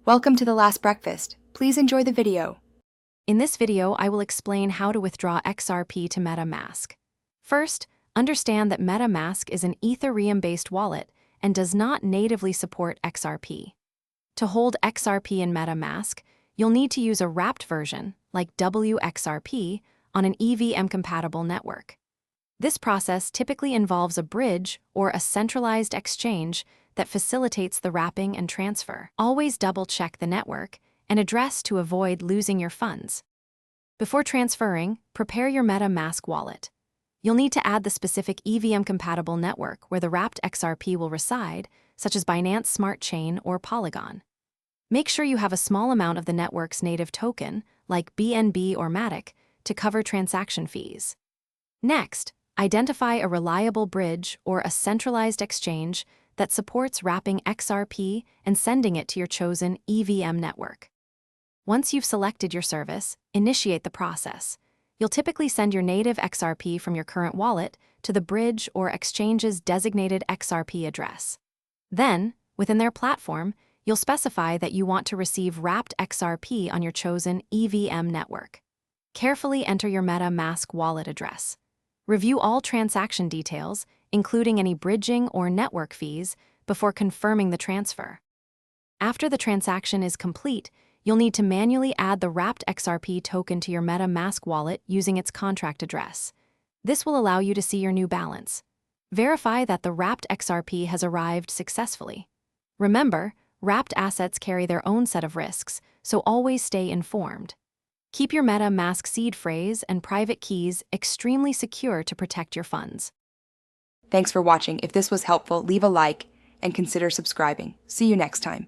Welcome to the last breakfast. Please enjoy the video. In this video, I will explain how to withdraw XRP to MetaMask. First, understand that MetaMask is an Ethereum-based wallet and does not natively support XRP. To hold XRP in MetaMask, you'll need to use a wrapped version, like WXRP, on an EVM-compatible network. This process typically involves a bridge or a centralized exchange that facilitates the wrapping and transfer. Always double-check the network and address to avoid losing your funds. Before transferring, prepare your MetaMask wallet. You'll need to add the specific EVM-compatible network where the wrapped XRP will reside, such as Binance Smart Chain or Polygon. Make sure you have a small amount of the network's native token, like BNB or Matic, to cover transaction fees. Next, identify a reliable bridge or a centralized exchange that supports wrapping XRP and sending it to your chosen EVM network. Once you've selected your service, initiate the process. You'll typically send your native XRP from your current wallet to the bridge or exchange's designated XRP address. Then, within their platform, you'll specify that you want to receive wrapped XRP on your chosen EVM network. Carefully enter your MetaMask wallet address. Review all transaction details, including any bridging or network fees, before confirming the transfer. After the transaction is complete, you'll need to manually add the wrapped XRP token to your MetaMask wallet using its contract address. This will allow you to see your new balance. Verify that the wrapped XRP has arrived successfully. Remember, wrapped assets carry their own set of risks, so always stay informed. Keep your MetaMask seed phrase and private keys extremely secure to protect your funds. Thanks for watching. If this was helpful, leave a like and consider subscribing. See you next time.